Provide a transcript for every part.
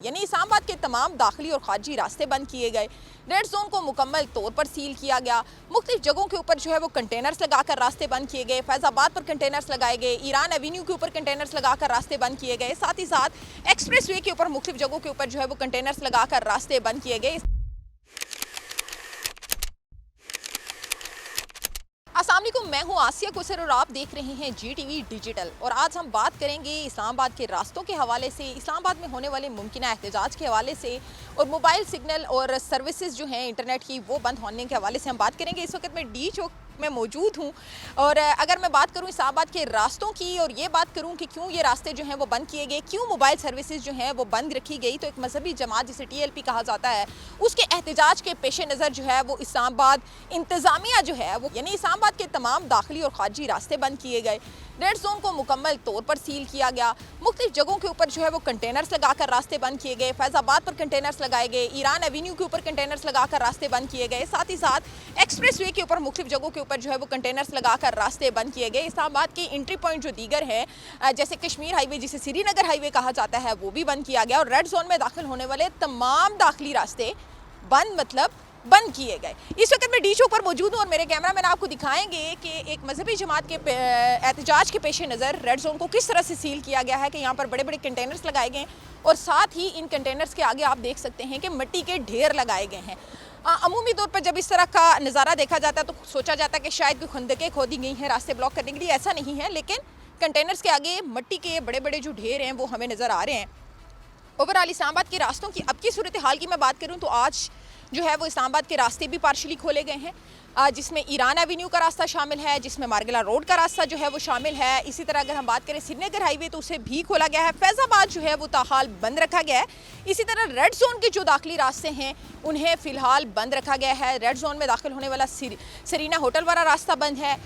यानी इस्लामाबाद के तमाम दाखिली और खारजी रास्ते बंद किए गए। रेड जोन को मुकम्मल तौर पर सील किया गया। मुख्तलिफ जगहों के ऊपर जो है वो कंटेनर्स लगाकर रास्ते बंद किए गए। फैज़ाबाद पर कंटेनर्स लगाए गए, ईरान एवेन्यू के ऊपर कंटेनर्स लगाकर रास्ते बंद किए गए। साथ ही साथ एक्सप्रेस वे के ऊपर मुख्तलिफ जगहों के ऊपर जो है वो कंटेनर्स लगाकर रास्ते बंद किए गए। अस्सलाम वालेकुम, मैं हूं आसिया कोसर और आप देख रहे हैं GTV डिजिटल। और आज हम बात करेंगे इस्लामाबाद के रास्तों के हवाले से, इस्लामाबाद में होने वाले मुमकिन एहतजाज के हवाले से और मोबाइल सिग्नल और सर्विसेज जो हैं इंटरनेट की वो बंद होने के हवाले से हम बात करेंगे। इस वक्त मैं डी चौक में मौजूद हूँ और अगर मैं बात करूँ इस्लामाबाद के रास्तों की और ये बात करूँ कि क्यों ये रास्ते जो हैं वो बंद किए गए, क्यों मोबाइल सर्विसेज जो हैं वो बंद रखी गई, तो एक मजहबी जमात जिसे TLP कहा जाता है उसके एहतजाज के पेश नज़र जो है वो इस्लामाबाद इंतज़ामिया जो है वो यानी इस्लामाबाद के तमाम दाखिली और खारजी रास्ते बंद किए गए। रेड जोन को मुकम्मल तौर पर सील किया गया। मुख्तलिफ जगहों के ऊपर जो है वो कंटेनर्स लगाकर रास्ते बंद किए गए। फैज़ाबाद पर कंटेनर्स लगाए गए, ईरान एवेन्यू के ऊपर कंटेनर्स लगाकर रास्ते बंद किए गए। साथ ही साथ एक्सप्रेस वे के ऊपर मुख्तलिफ जगहों के ऊपर जो है वो कंटेनर्स लगाकर रास्ते बंद किए गए। इस्लामाबाद के एंट्री पॉइंट जो दीगर हैं जैसे कश्मीर हाईवे जिसे श्रीनगर हाईवे कहा जाता है वो भी बंद किया गया। और रेड जोन में दाखिल होने वाले तमाम दाखिली रास्ते बंद किए गए। इस वक्त मैं डी चौक पर मौजूद हूँ और मेरे कैमरामैन आपको दिखाएंगे कि एक मजहबी जमात के एहतजाज के पेश नज़र रेड जोन को किस तरह से सील किया गया है कि यहाँ पर बड़े बड़े कंटेनर्स लगाए गए हैं और साथ ही इन कंटेनर्स के आगे आप देख सकते हैं कि मिट्टी के ढेर लगाए गए हैं। अमूमी तौर पर जब इस तरह का नज़ारा देखा जाता है तो सोचा जाता है कि शायद कोई खंदकें खोदी गई हैं रास्ते ब्लॉक करने के लिए। ऐसा नहीं है, लेकिन कंटेनर्स के आगे मिट्टी के बड़े बड़े जो ढेर हैं वो हमें नज़र आ रहे हैं। ओवरऑल इस्लामाबाद के रास्तों की अब की सूरत हाल की मैं बात करूँ तो आज जो है वो इस्लामाबाद के रास्ते भी पार्शली खोले गए हैं, जिसमें ईरान एवेन्यू का रास्ता शामिल है, जिसमें मार्गला रोड का रास्ता जो है वो शामिल है। इसी तरह अगर हम बात करें श्रीनगर हाईवे तो उसे भी खोला गया है। फैज़ाबाद जो है वो ताहाल बंद रखा गया है। इसी तरह रेड जोन के जो दाखिली रास्ते हैं उन्हें फ़िलहाल बंद रखा गया है। रेड जोन में दाखिल होने वाला सरीना होटल वाला रास्ता बंद है।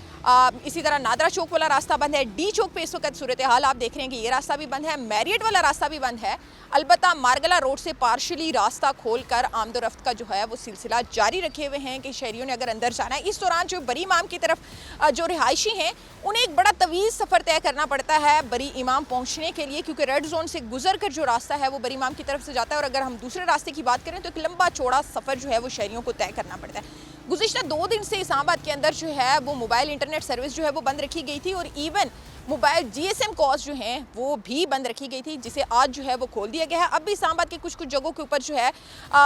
इसी तरह नादरा चौक वाला रास्ता बंद है। डी चौक पे इस वक्त सूरत हाल आप देख रहे हैं कि ये रास्ता भी बंद है। मैरियट वाला रास्ता भी बंद है। अलबत्ता मार्गला रोड से पार्शली रास्ता खोलकर आमदोरफ्त का जो है वो सिलसिला जारी रखे हुए हैं कि शहरियों ने अगर अंदर जाना है। इस दौरान जो बरी इमाम की तरफ जो रिहायशी हैं उन्हें एक बड़ा तवीज़ सफ़र तय करना पड़ता है बरी इमाम पहुंचने के लिए, क्योंकि रेड जोन से गुजर कर जो रास्ता है वो बरी इमाम की तरफ से जाता है। और अगर हम दूसरे रास्ते की बात करें तो एक लंबा चौड़ा सफ़र जो है वो शहरियों को तय करना पड़ता है। गुज़िश्ता 2 दिन से इस्लामाबाद के अंदर जो है वो मोबाइल इंटरनेट सर्विस जो है वो बंद रखी गई थी और इवन मोबाइल GSM कॉल्स जो हैं वो भी बंद रखी गई थी, जिसे आज जो है वो खोल दिया गया है। अब भी इस्लामाबाद के कुछ जगहों के ऊपर जो है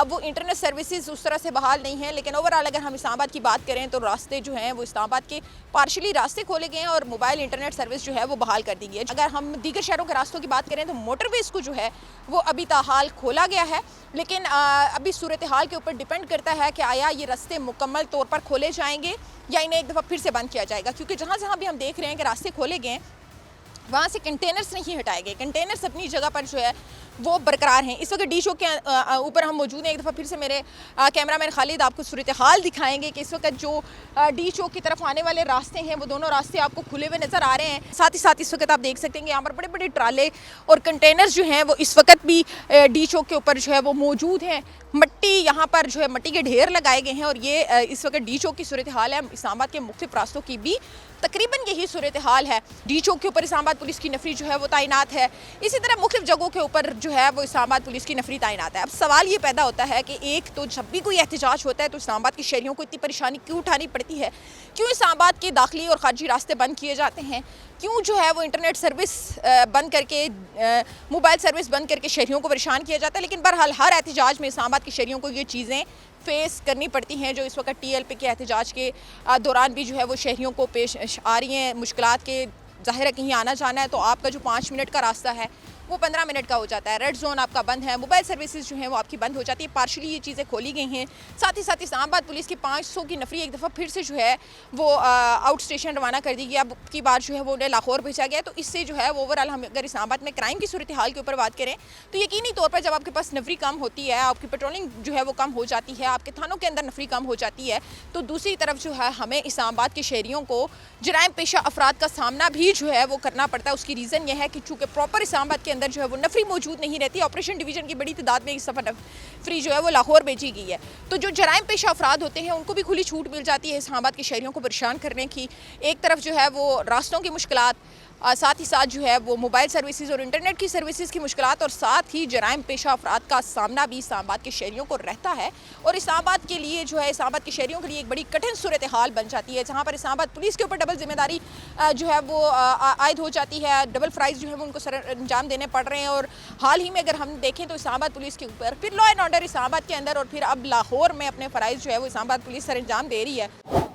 वो इंटरनेट सर्विसेज उस तरह से बहाल नहीं है, लेकिन ओवरऑल अगर हम इस्लामाबाद की बात करें तो रास्ते जो हैं वो इस्लामाबाद के पार्शली रास्ते खोले गए हैं और मोबाइल इंटरनेट सर्विस जो है वो बहाल कर दी गई है। अगर हम दीगर शहरों के रास्तों की बात करें तो मोटरवेज़ को जो है वो अभी ताहाल खोला गया है, लेकिन अभी सूरत हाल के ऊपर डिपेंड करता है कि आया ये रास्ते मुकम्मल तौर पर खोले जाएंगे या इन्हें एक दफ़ा फिर से बंद किया जाएगा। क्योंकि जहाँ जहाँ भी हम देख रहे हैं कि रास्ते खोले गए वहाँ से कंटेनर्स नहीं हटाए गए, कंटेनर्स अपनी जगह पर जो है वो बरकरार हैं। इस वक्त डी चौक के ऊपर हम मौजूद हैं। एक दफ़ा फिर से मेरे कैमरामैन खालिद आपको सूरत हाल दिखाएंगे कि इस वक्त जो डी चौक की तरफ आने वाले रास्ते हैं वो दोनों रास्ते आपको खुले हुए नज़र आ रहे हैं। साथ ही साथ इस वक्त आप देख सकते हैं कि यहाँ पर बड़े बड़े ट्राले और कंटेनर्स जो हैं वो इस वक्त भी डी चौक के ऊपर जो है वो मौजूद हैं। मिट्टी यहाँ पर जो है मिट्टी के ढेर लगाए गए हैं और ये इस वक्त डी चौक की सूरत हाल है। इस्लामाबाद के मुख्तलिफ रास्तों की भी तकरीबन यही सूरत हाल है। डी चौक के ऊपर इस्लामाबाद पुलिस की नफरी जो है वो तैनात है। इसी तरह मुख्तलिफ जगहों के ऊपर जो है वो इस्लामाबाद पुलिस की नफरी तैनात है। अब सवाल ये पैदा होता है कि एक तो जब भी कोई एहतजाज होता है तो इस्लामाबाद के शहरियों को इतनी परेशानी क्यों उठानी पड़ती है, क्यों इस्लामाबाद के दाखिली और खारजी रास्ते बंद किए जाते हैं, क्यों जो है वो इंटरनेट सर्विस बंद करके मोबाइल सर्विस बंद करके शहरियों को परेशान किया जाता है। लेकिन बहरहाल हर एहतजाज में इस्लामाबाद के शहरियों को ये चीज़ें फेस करनी पड़ती हैं जो इस वक्त TLP के एहतजाज के दौरान भी जो है वो शहरियों को पेश आ रही हैं। मुश्किलात के ज़ाहिर है कहीं आना जाना है तो आपका जो 5 मिनट का रास्ता है वो 15 मिनट का हो जाता है। रेड जोन आपका बंद है, मोबाइल सर्विसेज जो हैं वो आपकी बंद हो जाती है। पार्शली ये चीज़ें खोली गई हैं। साथ ही साथ इस्लामाबाद पुलिस की 500 की नफरी एक दफ़ा फिर से जो है वो आउट स्टेशन रवाना कर दी गई। अब की बार जो है वो उन्हें लाहौर भेजा गया। तो इससे जो है वो ओवरऑल हम अगर इस्लामाबाद में क्राइम की सूरत हाल के ऊपर बात करें तो यकीनी तौर पर जब आपके पास नफरी कम होती है, आपकी पेट्रोलिंग जो है वो कम हो जाती है, आपके थानों के अंदर नफरी कम हो जाती है, तो दूसरी तरफ जो है हमें इस्लामाबाद के शहरियों को जराइम पेशा अफराद का सामना भी जो है वो करना पड़ता है। उसकी रीज़न यह है कि चूँकि प्रॉपर इस्लामाबाद के अंदर जो है वो नफरी मौजूद नहीं रहती। ऑपरेशन डिवीज़न की बड़ी तादाद में इस सफ़र फ्री जो है वो लाहौर भेजी गई है। तो जो जराइम पेशा अफराद होते हैं उनको भी खुली छूट मिल जाती है इस्लामाबाद के शहरियों को परेशान करने की। एक तरफ जो है वो रास्तों की मुश्किलात, साथ ही साथ जो है वो मोबाइल सर्विसेज और इंटरनेट की सर्विसेज की मुश्किलात और साथ ही जराइम पेशा अफराद का सामना भी इस्लामाबाद के शहरियों को रहता है। और इस्लामाबाद के लिए जो है इस्लामाबाद के शहरियों के लिए एक बड़ी कठिन सूरत हाल बन जाती है, जहाँ पर इस्लामाबाद पुलिस के ऊपर डबल जिम्मेदारी जो है वो आयद हो जाती है। डबल फ्राइज जो है वो उनको सर अंजाम देने पड़ रहे हैं। और हाल ही में अगर हम देखें तो इस्लामाबाद पुलिस के ऊपर फिर लॉ एंड ऑर्डर इस्लामाबाद के अंदर और फिर अब लाहौर में अपने फ़राइज़ जो है वो इस्लामाबाद पुलिस सर अंजाम दे रही है।